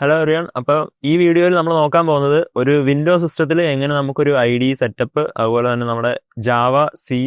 Hello everyone. അപ്പോൾ ഈ വീഡിയോയിൽ നമ്മൾ നോക്കാൻ പോകുന്നത് ഒരു വിൻഡോ സിസ്റ്റത്തിൽ എങ്ങനെ നമുക്കൊരു IDE സെറ്റപ്പ്, അതുപോലെ തന്നെ നമ്മുടെ ജാവ, സി,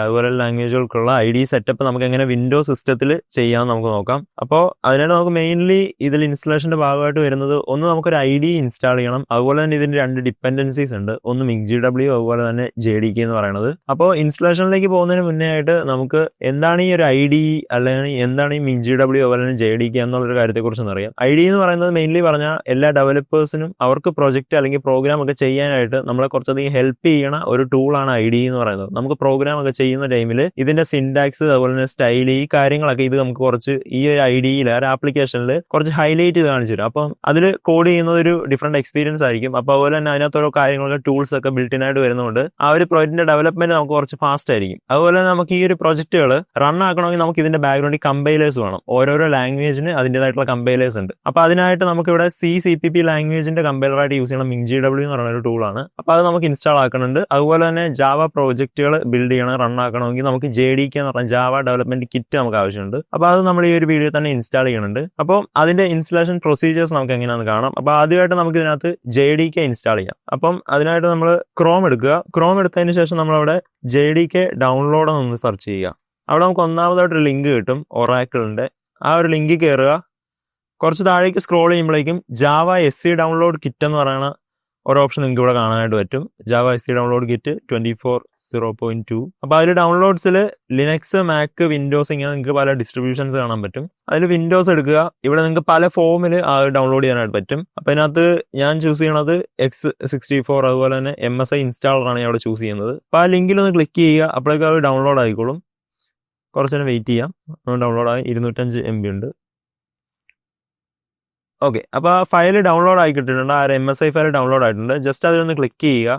അതുപോലെ ലാംഗ്വേജുകൾക്കുള്ള IDE സെറ്റപ്പ് നമുക്ക് എങ്ങനെ വിൻഡോ സിസ്റ്റത്തിൽ ചെയ്യാമെന്ന് നമുക്ക് നോക്കാം. അപ്പോൾ അതിനായിട്ട് നമുക്ക് മെയിൻലി ഇതിൽ ഇൻസ്റ്റലേഷൻ്റെ ഭാഗമായിട്ട് വരുന്നത് ഒന്ന് നമുക്കൊരു IDE ഇൻസ്റ്റാൾ ചെയ്യണം. അതുപോലെ തന്നെ ഇതിൻ്റെ 2 ഡിപ്പെൻഡൻസീസ് ഉണ്ട്, ഒന്ന് MinGW അതുപോലെ തന്നെ JDK എന്ന് പറയുന്നത്. അപ്പോൾ ഇൻസ്റ്റലേഷനിലേക്ക് പോകുന്നതിന് മുന്നേ ആയിട്ട് നമുക്ക് എന്താണ് ഈ ഒരു IDE അല്ലെങ്കിൽ എന്താണ് ഈ MinGW അതുപോലെ തന്നെ JDK എന്നുള്ളൊരു കാര്യത്തെക്കുറിച്ച് അറിയാം. IDE എന്ന് പറയുന്നത് മെയിൻലി പറഞ്ഞാൽ എല്ലാ ഡെവലപ്പേഴ്സിനും അവർക്ക് പ്രൊജക്റ്റ് അല്ലെങ്കിൽ പ്രോഗ്രാം ഒക്കെ ചെയ്യാനായിട്ട് നമ്മളെ കുറച്ചധികം ഹെൽപ്പ് ചെയ്യണ ഒരു ടൂളാണ് IDE എന്ന് പറയുന്നത്. നമുക്ക് പ്രോഗ്രാം ഒക്കെ ചെയ്യുന്ന ടൈമിൽ ഇതിന്റെ സിൻടാക്സ് അതുപോലെ തന്നെ സ്റ്റൈൽ ഈ കാര്യങ്ങളൊക്കെ ഇത് നമുക്ക് കുറച്ച് ഈ ഒരു IDEയിൽ ആ ഒരു ആപ്ലിക്കേഷനിൽ കുറച്ച് ഹൈലൈറ്റ് ചെയ്ത് കാണിച്ചു തരും. അപ്പം അതിൽ കോഡ് ചെയ്യുന്നത് ഒരു ഡിഫറെന്റ് എക്സ്പീരിയൻസ് ആയിരിക്കും. അപ്പോൾ അതുപോലെ തന്നെ അതിനകത്ത് ഓരോ കാര്യങ്ങളൊക്കെ ടൂൾസ് ഒക്കെ ബിൽറ്റ് ആയിട്ട് വരുന്നതുകൊണ്ട് ആ ഒരു പ്രോജക്റ്റിന്റെ ഡെവലപ്മെന്റ് നമുക്ക് കുറച്ച് ഫാസ്റ്റ് ആയിരിക്കും. അതുപോലെ തന്നെ നമുക്ക് ഈ ഒരു പ്രൊജക്റ്റുകൾ റൺ ആക്കണമെങ്കിൽ നമുക്ക് ഇതിന്റെ ബാക്ക്ഗ്രൗണ്ടിൽ കമ്പൈലേഴ്സ് വേണം. ഓരോരോ ലാംഗ്വേജിന് അതിൻ്റെതായിട്ടുള്ള കമ്പൈലേഴ്സ് ഉണ്ട്. അപ്പോൾ അതിനായിട്ട് നമുക്ക് ഇവിടെ CPP ലാംഗ്വേജിന്റെ കമ്പൈലറായിട്ട് യൂസ് ചെയ്യുന്ന MinGW എന്ന് പറയുന്ന ഒരു ടൂളാണ്. അപ്പോൾ അത് നമുക്ക് ഇൻസ്റ്റാൾ ആക്കുന്നുണ്ട്. അതുപോലെ തന്നെ ജാവ പ്രോജക്റ്റുകൾ ബിൽഡ് ചെയ്യണം, റൺ ആക്കണമെങ്കിൽ നമുക്ക് JDK എന്ന് പറഞ്ഞ ജാവ ഡെവലപ്മെന്റ് കിറ്റ് നമുക്ക് ആവശ്യമുണ്ട്. അപ്പോൾ അത് നമ്മൾ ഈ ഒരു വീഡിയോ തന്നെ ഇൻസ്റ്റാൾ ചെയ്യുന്നുണ്ട്. അപ്പോൾ അതിന്റെ ഇൻസ്റ്റലേഷൻ പ്രൊസീജിയേഴ്സ് നമുക്ക് എങ്ങനെയാണെന്ന് കാണാം. അപ്പോൾ ആദ്യമായിട്ട് നമുക്ക് ഇതിനകത്ത് JDK ഇൻസ്റ്റാൾ ചെയ്യാം. അപ്പം അതിനായിട്ട് നമ്മൾ ക്രോം എടുക്കുക. ക്രോം എടുത്തതിന് ശേഷം നമ്മളവിടെ JDK ഡൗൺലോഡ് എന്ന് സെർച്ച് ചെയ്യുക. അവിടെ നമുക്ക് ഒന്നാമതായിട്ടൊരു ലിങ്ക് കിട്ടും, ഒറാക്കിളിന്റെ. ആ ഒരു ലിങ്കിൽ കയറുക. കുറച്ച് താഴേക്ക് സ്ക്രോൾ ചെയ്യുമ്പോഴേക്കും ജാവ SC ഡൗൺലോഡ് കിറ്റ് എന്ന് പറയുന്ന ഒരു ഓപ്ഷൻ നിങ്ങൾക്ക് ഇവിടെ കാണാനായിട്ട് പറ്റും. Java SC download kit 24.0.2. അപ്പോൾ അതിൽ ഡൗൺലോഡ്സിൽ ലിനക്സ്, മാക്, വിൻഡോസ് ഇങ്ങനെ നിങ്ങൾക്ക് പല ഡിസ്ട്രിബ്യൂഷൻസ് കാണാൻ പറ്റും. അതിൽ വിൻഡോസ് എടുക്കുക. ഇവിടെ നിങ്ങൾക്ക് പല ഫോമിൽ ഡൗൺലോഡ് ചെയ്യാനായിട്ട് പറ്റും. അപ്പോൾ അതിനകത്ത് ഞാൻ ചൂസ് ചെയ്യണത് X64 അതുപോലെ തന്നെ MSI ഇൻസ്റ്റാളറാണ് ഞാൻ അവിടെ ചൂസ് ചെയ്യുന്നത്. അപ്പോൾ ആ ലിങ്കിൽ ഒന്ന് ക്ലിക്ക് ചെയ്യുക. അപ്പോഴേക്കും അത് ഡൗൺലോഡ് ആയിക്കോളും. കുറച്ച് നേരം വെയിറ്റ് ചെയ്യാം. ഡൗൺലോഡ് ആയി 205 MB ഉണ്ട്. ഓക്കെ, അപ്പോൾ ആ ഫയൽ ഡൗൺലോഡ് ആയി കിട്ടിയിട്ടുണ്ട്. ആ ഒരു MSI ഫയൽ ഡൗൺലോഡ് ആയിട്ടുണ്ട്. ജസ്റ്റ് അതിലൊന്ന് ക്ലിക്ക് ചെയ്യുക.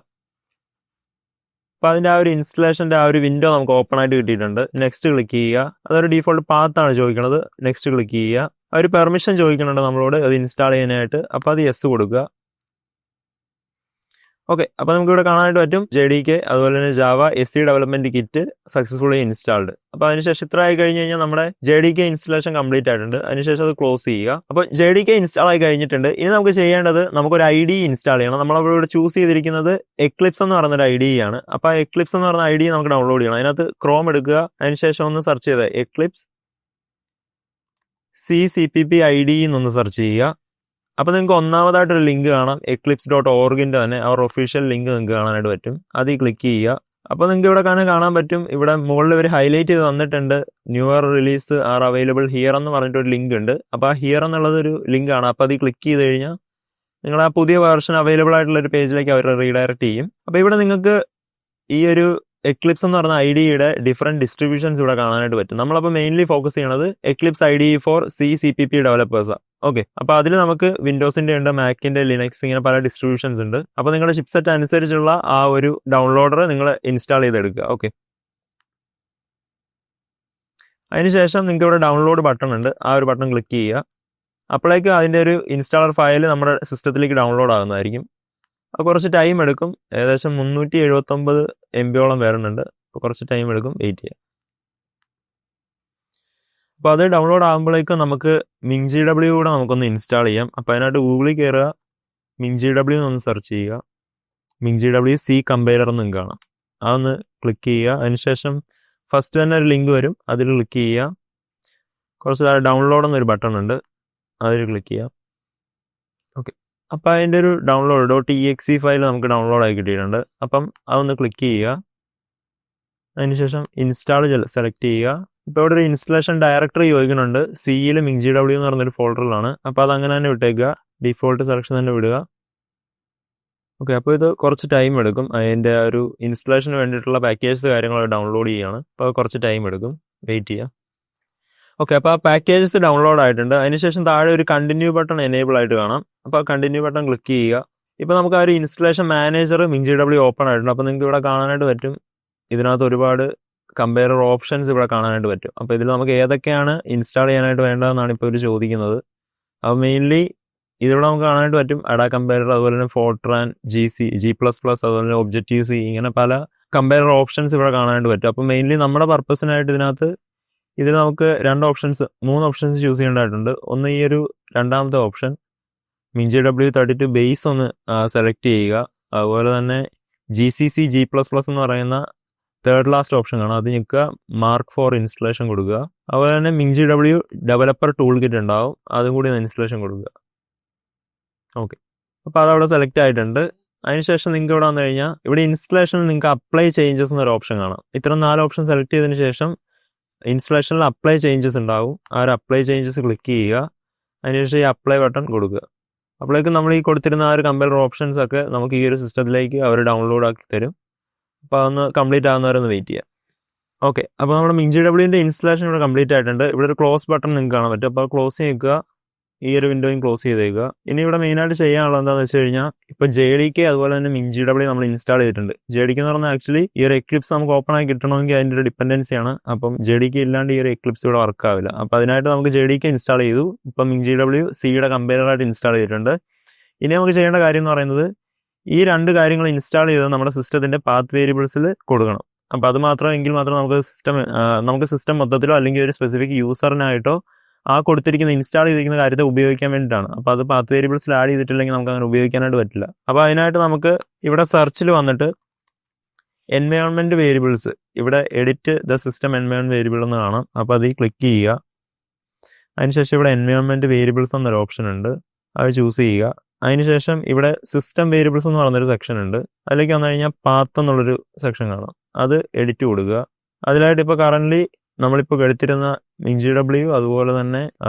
അപ്പോൾ അതിൻ്റെ ആ ഒരു ഇൻസ്റ്റലേഷൻ്റെ ആ ഒരു വിൻഡോ നമുക്ക് ഓപ്പൺ ആയിട്ട് കിട്ടിയിട്ടുണ്ട്. നെക്സ്റ്റ് ക്ലിക്ക് ചെയ്യുക. അതൊരു ഡീഫോൾട്ട് പാത്താണ് ചോദിക്കുന്നത്. നെക്സ്റ്റ് ക്ലിക്ക് ചെയ്യുക. ആ ഒരു പെർമിഷൻ ചോദിക്കുന്നുണ്ട് നമ്മളോട് അത് ഇൻസ്റ്റാൾ ചെയ്യാനായിട്ട്. അപ്പോൾ അത് യെസ് കൊടുക്കുക. ഓക്കെ, അപ്പോൾ നമുക്ക് ഇവിടെ കാണാനായിട്ട് പറ്റും JDK അതുപോലെ തന്നെ Java SC development kit successfully installed. അപ്പോൾ അതിനുശേഷം ഇത്ര ആയി കഴിഞ്ഞ് കഴിഞ്ഞാൽ നമ്മുടെ JDK ഇൻസ്റ്റലേഷൻ കംപ്ലീറ്റ് ആയിട്ടുണ്ട്. അതിനുശേഷം അത് ക്ലോസ് ചെയ്യുക. അപ്പോൾ JDK ഇൻസ്റ്റാൾ ആയി കഴിഞ്ഞിട്ടുണ്ട്. ഇനി നമുക്ക് ചെയ്യേണ്ടത് നമുക്കൊരു IDE ഇൻസ്റ്റാൾ ചെയ്യണം. നമ്മളിവിടെ ചൂസ് ചെയ്തിരിക്കുന്നത് Eclipse എന്ന് പറയുന്നൊരു IDE ആണ്. അപ്പോൾ ആ Eclipse എന്ന് പറയുന്ന IDE നമുക്ക് ഡൗൺലോഡ് ചെയ്യണം. അതിനകത്ത് ക്രോം എടുക്കുക. അതിനുശേഷം ഒന്ന് സെർച്ച് ചെയ്ത് Eclipse CPP IDE എന്നൊന്ന് സെർച്ച് ചെയ്യുക. അപ്പോൾ നിങ്ങൾക്ക് ഒന്നാമതായിട്ടൊരു ലിങ്ക് കാണാം, eclipse.orgന്റെ തന്നെ അവർ ഒഫീഷ്യൽ ലിങ്ക് നിങ്ങൾക്ക് കാണാനായിട്ട് പറ്റും. അതിൽ ക്ലിക്ക് ചെയ്യുക. അപ്പോൾ നിങ്ങൾക്ക് ഇവിടെ കാണാൻ പറ്റും. ഇവിടെ മുകളിൽ ഒരു ഹൈലൈറ്റ് ചെയ്ത് തന്നിട്ടുണ്ട്, newer release are available here എന്ന് പറഞ്ഞിട്ടൊരു ലിങ്ക് ഉണ്ട്. അപ്പോൾ ആ ഹിയർ എന്നുള്ളത് ഒരു ലിങ്ക് ആണ്. അപ്പോൾ അതിൽ ക്ലിക്ക് ചെയ്ത് കഴിഞ്ഞാൽ നിങ്ങൾ ആ പുതിയ വേർഷൻ അവൈലബിൾ ആയിട്ടുള്ള ഒരു പേജിലേക്ക് അവർ റീഡയറക്റ്റ് ചെയ്യും. അപ്പോൾ ഇവിടെ നിങ്ങൾക്ക് ഈ ഒരു Eclipse എന്ന് പറഞ്ഞ IDEയുടെ ഡിഫറെന്റ് ഡിസ്ട്രിബ്യൂഷൻസ് ഇവിടെ കാണാനായിട്ട് പറ്റും. നമ്മളപ്പോൾ മെയിൻലി ഫോക്കസ് ചെയ്യണത് Eclipse IDE ഫോർ CPP ഡെവലപ്പേഴ്സാണ്. ഓക്കെ, അപ്പോൾ അതിൽ നമുക്ക് വിൻഡോസിന്റെ ഉണ്ട്, മാക്കിന്റെ, ലിനക്സ് ഇങ്ങനെ പല ഡിസ്ട്രിബ്യൂഷൻസ് ഉണ്ട്. അപ്പോൾ നിങ്ങളുടെ ചിപ്സെറ്റ് അനുസരിച്ചുള്ള ആ ഒരു ഡൗൺലോഡർ നിങ്ങൾ ഇൻസ്റ്റാൾ ചെയ്തെടുക്കുക. ഓക്കെ, അതിനുശേഷം നിങ്ങൾക്ക് ഇവിടെ ഡൗൺലോഡ് ബട്ടൺ ഉണ്ട്. ആ ഒരു ബട്ടൺ ക്ലിക്ക് ചെയ്യുക. അപ്പോഴേക്ക് അതിൻ്റെ ഒരു ഇൻസ്റ്റാളർ ഫയൽ നമ്മുടെ സിസ്റ്റത്തിലേക്ക് ഡൗൺലോഡ് ആകുന്നതായിരിക്കും. അത് കുറച്ച് ടൈം എടുക്കും. ഏകദേശം 379 MBയോളം വരുന്നുണ്ട്. അപ്പോൾ കുറച്ച് ടൈം എടുക്കും, വെയിറ്റ് ചെയ്യാം. അപ്പോൾ അത് ഡൗൺലോഡ് ആകുമ്പോഴേക്കും നമുക്ക് MinGW കൂടെ നമുക്കൊന്ന് ഇൻസ്റ്റാൾ ചെയ്യാം. അപ്പോൾ അതിനായിട്ട് ഗൂഗിളിൽ കയറുക, MinGW എന്നൊന്ന് സെർച്ച് ചെയ്യുക. MinGW C കമ്പൈലർ എന്ന് കാണാം. അതൊന്ന് ക്ലിക്ക് ചെയ്യുക. അതിനുശേഷം ഫസ്റ്റ് തന്നെ ഒരു ലിങ്ക് വരും, അതിൽ ക്ലിക്ക് ചെയ്യുക. കുറച്ച് ഡൗൺലോഡ് എന്നൊരു ബട്ടൺ ഉണ്ട്, അതിൽ ക്ലിക്ക് ചെയ്യുക. ഓക്കെ, അപ്പോൾ അതിൻ്റെ ഒരു ഡൗൺലോഡ് .exe ഫയൽ നമുക്ക് ഡൗൺലോഡ് ആയി കിട്ടിയിട്ടുണ്ട്. അപ്പം അതൊന്ന് ക്ലിക്ക് ചെയ്യുക. അതിനുശേഷം ഇൻസ്റ്റാൾ സെലക്ട് ചെയ്യുക. ഇപ്പോൾ ഇവിടെ ഒരു ഇൻസ്റ്റലേഷൻ ഡയറക്ടറി ചോദിക്കുന്നുണ്ട്. സിയിൽ MinGW എന്ന് പറഞ്ഞൊരു ഫോൾഡറിലാണ്. അപ്പോൾ അത് അങ്ങനെ തന്നെ വിട്ടേക്കുക, ഡിഫോൾട്ട് സെലക്ഷൻ തന്നെ വിടുക. ഓക്കെ, അപ്പോൾ ഇത് കുറച്ച് ടൈം എടുക്കും. അതിൻ്റെ ഒരു ഇൻസ്റ്റലേഷന് വേണ്ടിയിട്ടുള്ള പാക്കേജസ് കാര്യങ്ങളൊക്കെ ഡൗൺലോഡ് ചെയ്യുകയാണ്. അപ്പോൾ കുറച്ച് ടൈം എടുക്കും, വെയിറ്റ് ചെയ്യുക. ഓക്കെ, അപ്പോൾ ആ പാക്കേജസ് ഡൗൺലോഡ് ആയിട്ടുണ്ട്. അതിനുശേഷം താഴെ ഒരു കണ്ടിന്യൂ ബട്ടൺ എനേബിൾ ആയിട്ട് കാണാം. അപ്പോൾ ആ കണ്ടിന്യൂ ബട്ടൺ ക്ലിക്ക് ചെയ്യുക. ഇപ്പോൾ നമുക്ക് ആ ഒരു ഇൻസ്റ്റലേഷൻ മാനേജർ MinGW ഓപ്പൺ ആയിട്ടുണ്ട്. അപ്പോൾ നിങ്ങൾക്ക് ഇവിടെ കാണാനായിട്ട് പറ്റും, ഇതിനകത്ത് ഒരുപാട് കമ്പയറർ ഓപ്ഷൻസ് ഇവിടെ കാണാനായിട്ട് പറ്റും. അപ്പോൾ ഇതിൽ നമുക്ക് ഏതൊക്കെയാണ് ഇൻസ്റ്റാൾ ചെയ്യാനായിട്ട് വേണ്ടതെന്നാണ് ഇപ്പോൾ ഇവർ ചോദിക്കുന്നത്. അപ്പോൾ മെയിൻലി ഇതിലൂടെ നമുക്ക് കാണാനായിട്ട് പറ്റും അഡാ കമ്പയറർ, അതുപോലെ തന്നെ ഫോർട്രാൻ, G++, അതുപോലെ തന്നെ ഒബ്ജക്റ്റീവ് C, ഇങ്ങനെ പല കമ്പയറർ ഓപ്ഷൻസ് ഇവിടെ കാണാനായിട്ട് പറ്റും. അപ്പോൾ മെയിൻലി നമ്മുടെ പർപ്പസിനായിട്ട് ഇതിൽ നമുക്ക് 3 ഓപ്ഷൻസ് ചൂസ് ചെയ്യേണ്ടതായിട്ടുണ്ട്. ഒന്ന് ഈ ഒരു രണ്ടാമത്തെ ഓപ്ഷൻ, MinGW32 ബേസ് ഒന്ന് സെലക്ട് ചെയ്യുക. അതുപോലെ തന്നെ GCC G++ എന്ന് പറയുന്ന തേർഡ് ലാസ്റ്റ് ഓപ്ഷൻ കാണാം, അത് ഞെക്കുക. മാർക്ക് ഫോർ ഇൻസ്റ്റലേഷൻ കൊടുക്കുക. അതുപോലെ തന്നെ MinGW ഡെവലപ്പർ ടൂൾ കിറ്റ് ഉണ്ടാവും, അതും കൂടി ഇൻസ്റ്റലേഷൻ കൊടുക്കുക. ഓക്കെ, അപ്പോൾ അതവിടെ സെലക്ട് ആയിട്ടുണ്ട്. അതിനുശേഷം നിങ്ങൾക്ക് ഇവിടെ വന്നു കഴിഞ്ഞാൽ ഇവിടെ ഇൻസ്റ്റലേഷനിൽ നിങ്ങൾക്ക് അപ്ലൈ ചേഞ്ചസ് എന്നൊരു ഓപ്ഷൻ കാണാം. ഇത്തരം 4 ഓപ്ഷൻ സെലക്ട് ചെയ്തതിന് ശേഷം ഇൻസ്റ്റലേഷനിൽ അപ്ലൈ ചേഞ്ചസ് ഉണ്ടാവും. ആ ഒരു അപ്ലൈ ചേഞ്ചസ് ക്ലിക്ക് ചെയ്യുക. അതിനുശേഷം ഈ അപ്ലൈ ബട്ടൺ കൊടുക്കുക. അപ്പോഴേക്കും നമ്മൾ ഈ കൊടുത്തിരുന്ന ആ ഒരു കമ്പൈലർ ഓപ്ഷൻസ് ഒക്കെ നമുക്ക് ഈ ഒരു സിസ്റ്റത്തിലേക്ക് അവർ ഡൗൺലോഡ് ആക്കി തരും. അപ്പോൾ അതൊന്ന് കംപ്ലീറ്റ് ആകുന്നവരൊന്ന് വെയിറ്റ് ചെയ്യാം. ഓക്കെ, അപ്പോൾ നമ്മുടെ MinGWന്റെ ഇൻസ്റ്റലേഷൻ ഇവിടെ കംപ്ലീറ്റ് ആയിട്ടുണ്ട്. ഇവിടെ ഒരു ക്ലോസ് ബട്ടൺ നിങ്ങൾക്ക് കാണാൻ പറ്റും. അപ്പോൾ ക്ലോസ് ചെയ്യുക, ഈ ഒരു വിൻഡോയും ക്ലോസ് ചെയ്തേക്കുക. ഇനി ഇവിടെ മെയിനായിട്ട് ചെയ്യാനുള്ളത് എന്താണെന്ന് വെച്ച് കഴിഞ്ഞാൽ ഇപ്പോൾ JDK അതുപോലെ തന്നെ MinGW നമ്മൾ ഇൻസ്റ്റാൾ ചെയ്തിട്ടുണ്ട്. JDK എന്ന് പറഞ്ഞാൽ ആക്ച്വലി ഈ ഒരു എക്ലിപ്സ് നമുക്ക് ഓപ്പൺ ആയി കിട്ടണമെങ്കിൽ അതിൻ്റെ ഒരു ഡിപ്പെൻഡൻസിയാണ്. അപ്പം JDK ഇല്ലാണ്ട് ഈ ഒരു എക്ലിപ്സ് ഇവിടെ വർക്ക് ആവില്ല. അപ്പോൾ അതിനായിട്ട് നമുക്ക് JDK ഇൻസ്റ്റാൾ ചെയ്തു. ഇപ്പം MinGW Cയുടെ കമ്പൈലറായിട്ട് ഇൻസ്റ്റാൾ ചെയ്തിട്ടുണ്ട്. ഇനി നമുക്ക് ചെയ്യേണ്ട കാര്യം എന്ന് പറയുന്നത് ഈ 2 കാര്യങ്ങൾ ഇൻസ്റ്റാൾ ചെയ്ത് നമ്മുടെ സിസ്റ്റത്തിൻ്റെ പാത്ത് വേരിയബിൾസിൽ കൊടുക്കണം. അപ്പോൾ അത് മാത്രമെങ്കിൽ മാത്രം നമുക്ക് സിസ്റ്റം മൊത്തത്തിലോ അല്ലെങ്കിൽ ഒരു സ്പെസിഫിക് യൂസറിനായിട്ടോ ആ കൊടുത്തിരിക്കുന്ന ഇൻസ്റ്റാൾ ചെയ്തിരിക്കുന്ന കാര്യത്തെ ഉപയോഗിക്കാൻ വേണ്ടിയിട്ടാണ്. അപ്പോൾ അത് പാത്ത് വേരിയബിൾസിൽ ആഡ് ചെയ്തിട്ടില്ലെങ്കിൽ നമുക്ക് അങ്ങനെ ഉപയോഗിക്കാനായിട്ട് പറ്റില്ല. അപ്പോൾ അതിനായിട്ട് നമുക്ക് ഇവിടെ സെർച്ചിൽ വന്നിട്ട് എൻവയോൺമെൻറ്റ് വേരിയബിൾസ്, ഇവിടെ edit the system environment variable എന്ന് കാണാം. അപ്പോൾ അത് ക്ലിക്ക് ചെയ്യുക. അതിനുശേഷം ഇവിടെ എൻവയോൺമെൻറ്റ് വേരിയബിൾസ് എന്നൊരു ഓപ്ഷൻ ഉണ്ട്, അത് ചൂസ് ചെയ്യുക. അതിനുശേഷം ഇവിടെ സിസ്റ്റം വേരിയബിൾസ് എന്ന് പറഞ്ഞൊരു സെക്ഷൻ ഉണ്ട്. അതിലേക്ക് വന്നു കഴിഞ്ഞാൽ പാത്ത് എന്നുള്ളൊരു സെക്ഷൻ കാണാം, അത് എഡിറ്റ് കൊടുക്കുക. അതിലായിട്ട് ഇപ്പോൾ കറൻ്റ്ലി നമ്മളിപ്പോൾ എടുത്തിരുന്ന MinGW അതുപോലെ തന്നെ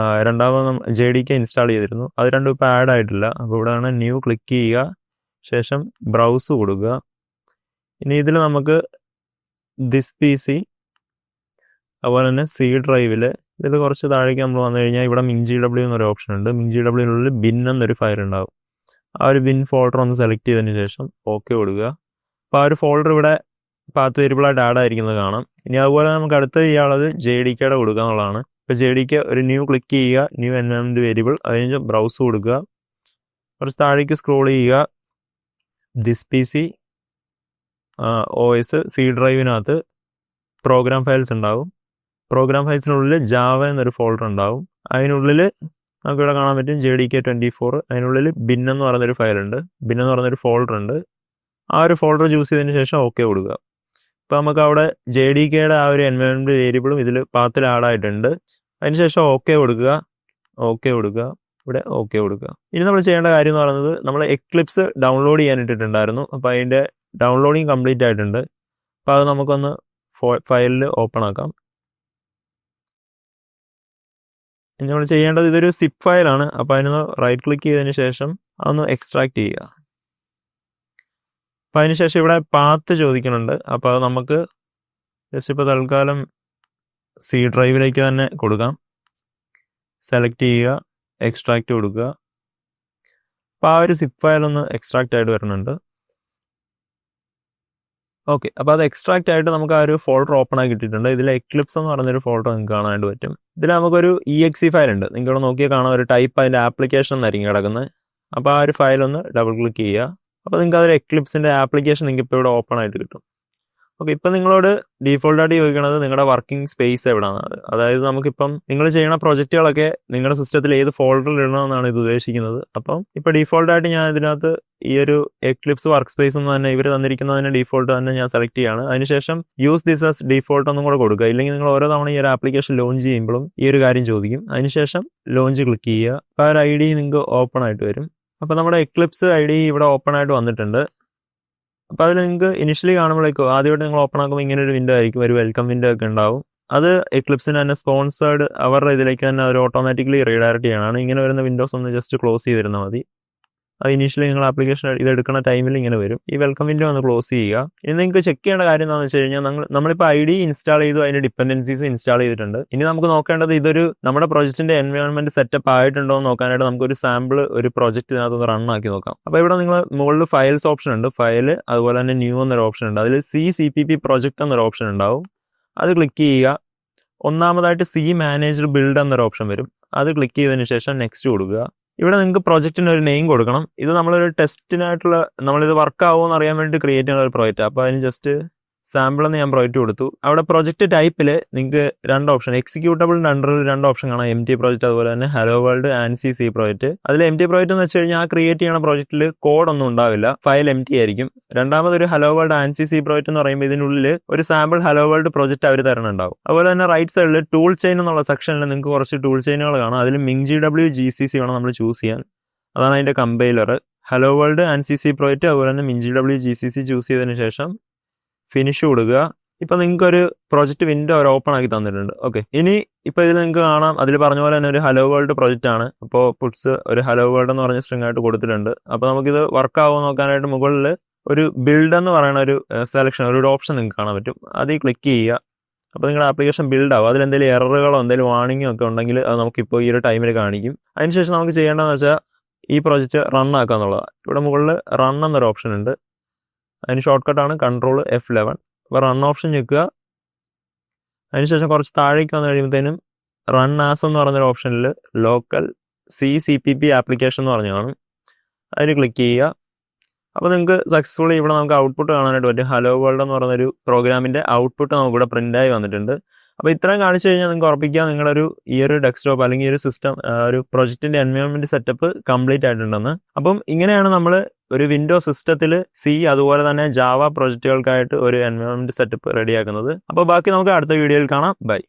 രണ്ടാമത് JDK ഇൻസ്റ്റാൾ ചെയ്തിരുന്നു, അത് രണ്ടും ഇപ്പോൾ ആഡ് ആയിട്ടില്ല. അപ്പോൾ ഇവിടെയാണ് ന്യൂ ക്ലിക്ക് ചെയ്യുക. ശേഷം ബ്രൗസ് കൊടുക്കുക. ഇനി ഇതിൽ നമുക്ക് ദിസ് PC അതുപോലെ തന്നെ C ഡ്രൈവിൽ ഇതിൽ കുറച്ച് താഴേക്ക് നമ്മൾ വന്നു കഴിഞ്ഞാൽ ഇവിടെ MinGW എന്നൊരു ഓപ്ഷൻ ഉണ്ട്. MinGWനുള്ളിൽ ബിൻ എന്നൊരു ഫയൽ ഉണ്ടാവും. ആ ഒരു ബിൻ ഫോൾഡർ ഒന്ന് സെലക്ട് ചെയ്തതിന് ശേഷം ഓക്കെ കൊടുക്കുക. അപ്പോൾ ആ ഒരു ഫോൾഡർ ഇവിടെ പാത്ത് വേരിയബിളായിട്ട് ആഡ് ആയിരിക്കുന്നത് കാണാം. ഇനി അതുപോലെ നമുക്ക് അടുത്ത് ചെയ്യാനുള്ളത് JDKയുടെ കൊടുക്കുക എന്നുള്ളതാണ്. ഇപ്പോൾ JDK ഒരു ന്യൂ ക്ലിക്ക് ചെയ്യുക, ന്യൂ എൻവയോൺമെൻറ്റ് വേരിയബിൾ, അത് കഴിഞ്ഞ് ബ്രൗസ് കൊടുക്കുക. കുറച്ച് താഴേക്ക് സ്ക്രോൾ ചെയ്യുക. ദിസ് PC OS C ഡ്രൈവിനകത്ത് പ്രോഗ്രാം ഫയൽസ് ഉണ്ടാവും. പ്രോഗ്രാം ഫയൽസിനുള്ളിൽ ജാവ എന്നൊരു ഫോൾഡർ ഉണ്ടാവും. അതിനുള്ളിൽ നമുക്കിവിടെ കാണാൻ പറ്റും JDK24. അതിനുള്ളിൽ ബിൻ എന്ന് പറയുന്നൊരു ഫയലുണ്ട്, ബിൻ എന്ന് പറയുന്നൊരു ഫോൾഡർ ഉണ്ട്. ആ ഒരു ഫോൾഡർ ചൂസ് ചെയ്തതിന് ശേഷം ഓക്കെ കൊടുക്കുക. ഇപ്പോൾ നമുക്ക് അവിടെ JDKയുടെ ആ ഒരു എൻവയോൺമെൻറ്റ് വേരിയബിളും ഇതിൽ പാത്തിൽ ആഡ് ആയിട്ടുണ്ട്. അതിനുശേഷം ഓക്കെ കൊടുക്കുക, ഓക്കെ കൊടുക്കുക, ഇവിടെ ഓക്കെ കൊടുക്കുക. ഇനി നമ്മൾ ചെയ്യേണ്ട കാര്യം എന്ന് പറയുന്നത് നമ്മൾ എക്ലിപ്സ് ഡൗൺലോഡ് ചെയ്യാനിട്ടിട്ടുണ്ടായിരുന്നു. അപ്പോൾ അതിൻ്റെ ഡൗൺലോഡിങ് കംപ്ലീറ്റ് ആയിട്ടുണ്ട്. അപ്പോൾ അത് നമുക്കൊന്ന് ഫയലിൽ ഓപ്പൺ ആക്കാം. ഇനി നമ്മൾ ചെയ്യേണ്ടത് ഇതൊരു സിപ്പ് ഫയലാണ്. അപ്പോൾ അതിനൊന്ന് റൈറ്റ് ക്ലിക്ക് ചെയ്തതിന് ശേഷം അതൊന്ന് എക്സ്ട്രാക്ട് ചെയ്യുക. അപ്പോൾ അതിനുശേഷം ഇവിടെ പാത്ത് ചോദിക്കുന്നുണ്ട്. അപ്പോൾ അത് നമുക്ക് ജസ്റ്റ് ഇപ്പോൾ തൽക്കാലം C ഡ്രൈവിലേക്ക് തന്നെ കൊടുക്കാം. സെലക്ട് ചെയ്യുക, എക്സ്ട്രാക്ട് കൊടുക്കുക. അപ്പോൾ ആ ഒരു സിപ്പ് ഫയൽ ഒന്ന് എക്സ്ട്രാക്റ്റ് ആയിട്ട് വരുന്നുണ്ട്. ഓക്കെ, അപ്പോൾ അത് എക്സ്ട്രാക്റ്റ് ആയിട്ട് നമുക്ക് ആ ഒരു ഫോൾഡർ ഓപ്പൺ ആക്കി കിട്ടിയിട്ടുണ്ട്. ഇതിൽ എക്ലിപ്സ് എന്ന് പറഞ്ഞൊരു ഫോൾഡർ നിങ്ങൾക്ക് കാണാനായിട്ട് പറ്റും. ഇതിൽ നമുക്കൊരു EXE ഫയൽ ഉണ്ട്. നിങ്ങൾക്ക് ഇവിടെ നോക്കിയാൽ കാണാം, ഒരു ടൈപ്പ് അതിൻ്റെ ആപ്ലിക്കേഷൻ എന്നായിരിക്കും കിടക്കുന്നത്. അപ്പോൾ ആ ഒരു ഫയൽ ഒന്ന് ഡബിൾ ക്ലിക്ക് ചെയ്യുക. അപ്പോൾ നിങ്ങൾക്ക് അതൊരു എക്ലിപ്സിൻ്റെ ആപ്ലിക്കേഷൻ നിങ്ങൾക്ക് ഇപ്പോൾ ഇവിടെ ഓപ്പൺ ആയിട്ട് കിട്ടും. ഓക്കെ, ഇപ്പം നിങ്ങളോട് ഡീഫോൾട്ടായിട്ട് ചോദിക്കുന്നത് നിങ്ങളുടെ വർക്കിംഗ് സ്പേസ് എവിടെയാണ്. അതായത് നമുക്കിപ്പം നിങ്ങൾ ചെയ്യുന്ന പ്രൊജക്റ്റുകളൊക്കെ നിങ്ങളുടെ സിസ്റ്റത്തിൽ ഏത് ഫോൾഡറിൽ ഇടണമെന്നാണ് ഇത് ഉദ്ദേശിക്കുന്നത്. അപ്പം ഇപ്പോൾ ഡീഫോൾട്ടായിട്ട് ഞാൻ ഇതിനകത്ത് ഈ ഒരു എക്ലിപ്സ് വർക്ക് സ്പേസ് എന്ന് തന്നെ ഇവർ തന്നിരിക്കുന്നതിന് ഡീഫോൾട്ട് തന്നെ ഞാൻ സെലക്ട് ചെയ്യുകയാണ്. അതിനുശേഷം യൂസ് ദിസ് ആസ് ഡീഫോൾട്ട് ഒന്നും കൂടെ കൊടുക്കുക. ഇല്ലെങ്കിൽ നിങ്ങൾ ഓരോ തവണ ഈ ഒരു ആപ്ലിക്കേഷൻ ലോഞ്ച് ചെയ്യുമ്പോഴും ഈ ഒരു കാര്യം ചോദിക്കും. അതിനുശേഷം ലോഞ്ച് ക്ലിക്ക് ചെയ്യുക. അപ്പോൾ ആ ഒരു ID നിങ്ങൾക്ക് ഓപ്പൺ ആയിട്ട് വരും. അപ്പോൾ നമ്മുടെ എക്ലിപ്സ് ID ഇവിടെ ഓപ്പൺ ആയിട്ട് വന്നിട്ടുണ്ട്. അപ്പോൾ അതിൽ നിങ്ങൾക്ക് ഇനിഷ്യലി കാണുമ്പോഴേക്കും ആദ്യമായിട്ട് നിങ്ങൾ ഓപ്പൺ ആക്കുമ്പോൾ ഇങ്ങനെ ഒരു വിൻഡോ ആയിരിക്കും, ഒരു വെൽക്കം വിൻഡോ ഒക്കെ ഉണ്ടാവും. അത് എക്ലിപ്സിന് തന്നെ സ്പോൺസേർഡ് അവരുടെ ഇതിലേക്ക് തന്നെ അവർ ഓട്ടോമാറ്റിക്കലി റീഡയറക്റ്റ് ചെയ്യണമാണ്. ഇങ്ങനെ വരുന്ന വിൻഡോസ് ഒന്ന് ജസ്റ്റ് ക്ലോസ് ചെയ്തിരുന്നാൽ മതി. അത് ഇനിഷ്യലി നിങ്ങൾ ആപ്ലിക്കേഷൻ ഇത് എടുക്കുന്ന ടൈമിൽ ഇങ്ങനെ വരും. ഈ വെൽക്കം വിൻഡോ ഒന്ന് ക്ലോസ് ചെയ്യുക. ഇനി നിങ്ങൾക്ക് ചെക്ക് ചെയ്യേണ്ട കാര്യം എന്താണെന്ന് വെച്ച് കഴിഞ്ഞാൽ നമ്മളിപ്പോൾ ID ഇൻസ്റ്റാൾ ചെയ്തു, അതിൻ്റെ ഡിപ്പെൻഡൻസീസ് ഇൻസ്റ്റാൾ ചെയ്തിട്ടുണ്ട്. ഇനി നമുക്ക് നോക്കേണ്ടത് ഇതൊരു നമ്മുടെ പ്രൊജക്റ്റിൻ്റെ എൻവയോൺമെൻറ്റ് സെറ്റപ്പ് ആയിട്ടുണ്ടോ എന്ന് നോക്കാനായിട്ട് നമുക്കൊരു സാമ്പിൾ ഒരു പ്രൊജക്റ്റ് ഇതിനകത്തൊന്ന് റൺ ആക്കി നോക്കാം. അപ്പോൾ ഇവിടെ നിങ്ങൾ മുകളിൽ ഫയൽസ് ഓപ്ഷൻ ഉണ്ട്, ഫയൽ അതുപോലെ തന്നെ ന്യൂ എന്നൊരു ഓപ്ഷൻ ഉണ്ട്. അതിൽ CPP പ്രൊജക്റ്റ് എന്നൊരു ഓപ്ഷൻ ഉണ്ടാവും, അത് ക്ലിക്ക് ചെയ്യുക. ഒന്നാമതായിട്ട് C മാനേജ്ഡ് ബിൽഡ് എന്നൊരു ഓപ്ഷൻ വരും, അത് ക്ലിക്ക് ചെയ്തതിന് ശേഷം നെക്സ്റ്റ് കൊടുക്കുക. ഇവിടെ നിങ്ങൾക്ക് പ്രൊജക്റ്റിന് ഒരു നെയിം കൊടുക്കണം. ഇത് നമ്മളൊരു ടെസ്റ്റിനായിട്ടുള്ള നമ്മളിത് വർക്ക് ആവുമോ എന്ന് അറിയാൻ വേണ്ടി ക്രിയേറ്റ് ചെയ്യുന്ന ഒരു പ്രോജക്റ്റ്. അപ്പോൾ അതിന് ജസ്റ്റ് സാമ്പിൾ എന്ന് ഞാൻ പ്രോജക്റ്റ് കൊടുത്തു. അവിടെ പ്രൊജക്ട് ടൈപ്പിൽ നിങ്ങൾക്ക് 2 ഓപ്ഷൻ, എക്സിക്യൂട്ടബിളിന്റെ അണ്ടറിൽ 2 ഓപ്ഷൻ കാണാം, MT പ്രോജക്റ്റ് അതുപോലെ തന്നെ hello world ANSI C project. അതിൽ MT പ്രോജക്റ്റ് എന്ന് വെച്ച് കഴിഞ്ഞാൽ ആ ക്രിയേറ്റ് ചെയ്യുന്ന പ്രോജക്റ്റിൽ കോഡ് ഒന്നും ഉണ്ടാവില്ല, ഫയൽ MT ആയിരിക്കും. രണ്ടാമതൊരു hello world ANSI C project എന്ന് പറയുമ്പോൾ ഇതിനുള്ളിൽ ഒരു സാമ്പിൾ ഹലോ വേൾഡ് പ്രോജക്റ്റ് അവർ തരണുണ്ടാവും. അതുപോലെ തന്നെ റൈറ്റ് സൈഡിൽ ടൂൾ ചെയിൻ എന്നുള്ള സെക്ഷനിൽ നിങ്ങൾക്ക് കുറച്ച് ടൂൾ ചെയിനുകൾ കാണാം. അതിൽ MingGW GCC വേണം നമ്മൾ ചൂസ് ചെയ്യാൻ. അതാണ് അതിന്റെ compiler. Hello world ANSI C project അതുപോലെ തന്നെ MingGW GCC ചൂസ് ചെയ്തതിന് ശേഷം ഫിനിഷ് കൊടുക്കുക. ഇപ്പൊ നിങ്ങൾക്ക് ഒരു പ്രൊജക്ട് വിൻഡോ അവർ ഓപ്പൺ ആക്കി തന്നിട്ടുണ്ട്. ഓക്കെ, ഇനി ഇപ്പൊ ഇതിൽ നിങ്ങൾക്ക് കാണാം, അതിൽ പറഞ്ഞ പോലെ തന്നെ ഒരു ഹലോ വേൾഡ് പ്രൊജക്റ്റ് ആണ്. അപ്പോൾ പുട്സ് ഒരു ഹലോ വേൾഡ് എന്ന് പറഞ്ഞ സ്ട്രിംഗ് ആയിട്ട് കൊടുത്തിട്ടുണ്ട്. അപ്പൊ നമുക്കിത് വർക്ക് ആവുമോ നോക്കാനായിട്ട് മുകളിൽ ഒരു ബിൽഡ് എന്ന് പറയുന്ന ഒരു സെലക്ഷൻ, ഒരു ഓപ്ഷൻ നിങ്ങൾക്ക് കാണാൻ പറ്റും. അതിൽ ക്ലിക്ക് ചെയ്യുക. അപ്പോൾ നിങ്ങളുടെ ആപ്ലിക്കേഷൻ ബിൽഡ് ആവും. അതിലെന്തെങ്കിലും എററുകളോ എന്തെങ്കിലും വാർണിംഗോ ഒക്കെ ഉണ്ടെങ്കിൽ അത് നമുക്കിപ്പോൾ ഈ ഒരു ടൈമിൽ കാണിക്കും. അതിനുശേഷം നമുക്ക് ചെയ്യേണ്ടതെന്ന് വെച്ചാൽ ഈ പ്രൊജക്റ്റ് റൺ ആക്കുക എന്നുള്ളതാണ്. ഇവിടെ മുകളിൽ റൺ എന്നൊരു ഓപ്ഷൻ ഉണ്ട്. അതിന് ഷോർട്ട് കട്ടാണ് Ctrl F11. അപ്പോൾ റൺ ഓപ്ഷൻ ഞെക്കുക. അതിനുശേഷം കുറച്ച് താഴേക്ക് വന്നു കഴിയുമ്പോഴത്തേനും റൺ ആസ് എന്ന് പറഞ്ഞൊരു ഓപ്ഷനിൽ ലോക്കൽ CPP ആപ്ലിക്കേഷൻ എന്ന് പറഞ്ഞു കാണും. അതിൽ ക്ലിക്ക് ചെയ്യുക. അപ്പോൾ നിങ്ങൾക്ക് സക്സസ്ഫുള്ളി ഇവിടെ നമുക്ക് ഔട്ട്പുട്ട് കാണാനായിട്ട് പറ്റും. ഹലോ വേൾഡ് എന്ന് പറയുന്നൊരു പ്രോഗ്രാമിൻ്റെ ഔട്ട്പുട്ട് നമുക്കിവിടെ പ്രിൻ്റായി വന്നിട്ടുണ്ട്. അപ്പോൾ ഇത്രയും കാണിച്ചു കഴിഞ്ഞാൽ നിങ്ങൾക്ക് ഉറപ്പിക്കാം നിങ്ങളൊരു ഈ ഒരു ഡെസ്ക്ടോപ്പ് അല്ലെങ്കിൽ ഒരു സിസ്റ്റം, ഒരു പ്രൊജക്റ്റിൻ്റെ എൻവയോൺമെൻറ്റ് സെറ്റപ്പ് കംപ്ലീറ്റ് ആയിട്ടുണ്ടെന്ന്. അപ്പം ഇങ്ങനെയാണ് നമ്മൾ ഒരു വിൻഡോ സിസ്റ്റത്തിൽ C അതുപോലെ തന്നെ ജാവ പ്രൊജക്റ്റുകൾക്കായിട്ട് ഒരു എൻവയോൺമെൻറ്റ് സെറ്റപ്പ് റെഡിയാക്കുന്നത്. അപ്പോൾ ബാക്കി നമുക്ക് അടുത്ത വീഡിയോയിൽ കാണാം. ബൈ.